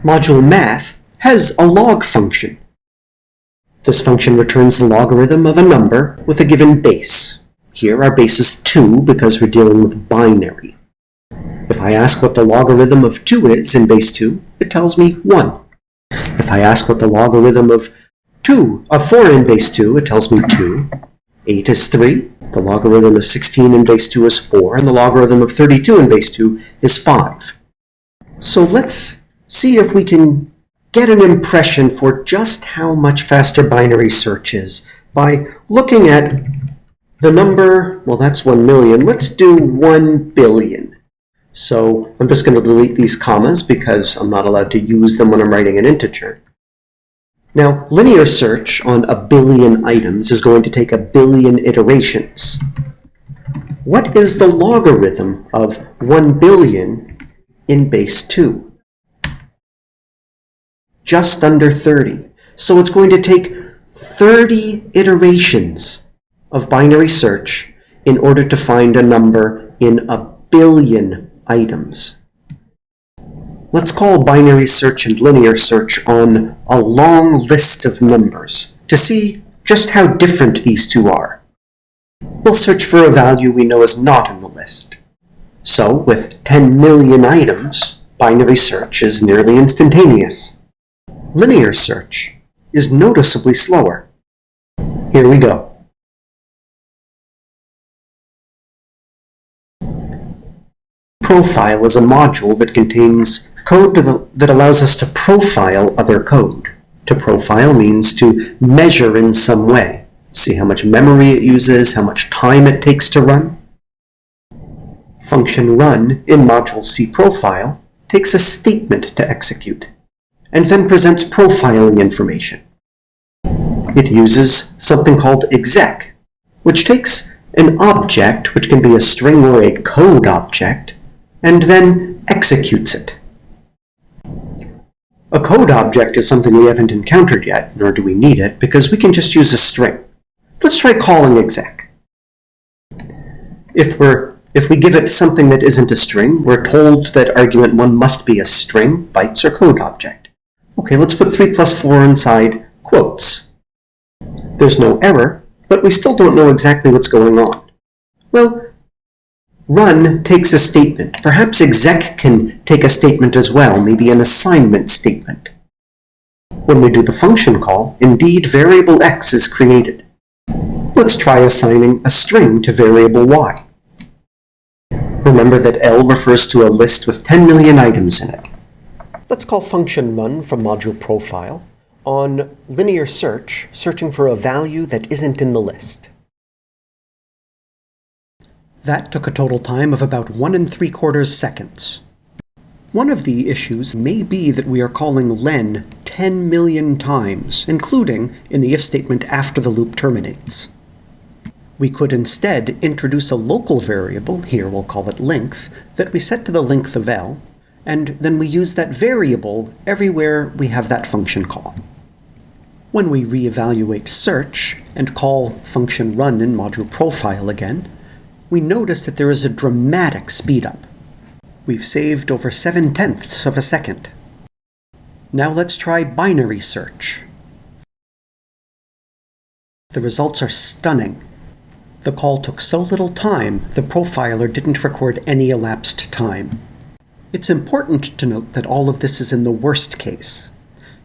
Module math has a log function. This function returns the logarithm of a number with a given base. Here our base is 2 because we're dealing with binary. If I ask what the logarithm of 2 is in base 2, it tells me 1. If I ask what the logarithm of 4 in base 2, it tells me 2. 8 is 3. The logarithm of 16 in base 2 is 4, and the logarithm of 32 in base 2 is 5. So let's see if we can get an impression for just how much faster binary search is by looking at the number, well, that's 1 million. Let's do 1 billion. So I'm just going to delete these commas because I'm not allowed to use them when I'm writing an integer. Now, linear search on a billion items is going to take a billion iterations. What is the logarithm of 1 billion in base 2? Just under 30. So it's going to take 30 iterations of binary search in order to find a number in a billion items. Let's call binary search and linear search on a long list of numbers to see just how different these two are. We'll search for a value we know is not in the list. So, with 10 million items, binary search is nearly instantaneous. Linear search is noticeably slower. Here we go. Profile is a module that contains code that allows us to profile other code. To profile means to measure in some way. See how much memory it uses, how much time it takes to run. Function run in module cProfile takes a statement to execute, and then presents profiling information. It uses something called exec, which takes an object, which can be a string or a code object, and then executes it. A code object is something we haven't encountered yet, nor do we need it, because we can just use a string. Let's try calling exec. If we give it something that isn't a string, we're told that argument 1 must be a string, bytes, or code object. Okay, let's put 3 plus 4 inside quotes. There's no error, but we still don't know exactly what's going on. Well, run takes a statement. Perhaps exec can take a statement as well, maybe an assignment statement. When we do the function call, indeed variable x is created. Let's try assigning a string to variable y. Remember that L refers to a list with 10 million items in it. Let's call function run from module profile on linear search, searching for a value that isn't in the list. That took a total time of about 1 3/4 seconds. One of the issues may be that we are calling len 10 million times, including in the if statement after the loop terminates. We could instead introduce a local variable, here we'll call it length, that we set to the length of L, and then we use that variable everywhere we have that function call. When we reevaluate search and call function run in module profile again, we notice that there is a dramatic speedup. We've saved over 7/10 of a second. Now let's try binary search. The results are stunning. The call took so little time, the profiler didn't record any elapsed time. It's important to note that all of this is in the worst case.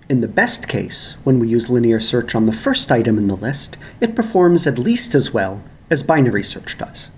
In the best case, when we use linear search on the first item in the list, it performs at least as well as binary search does.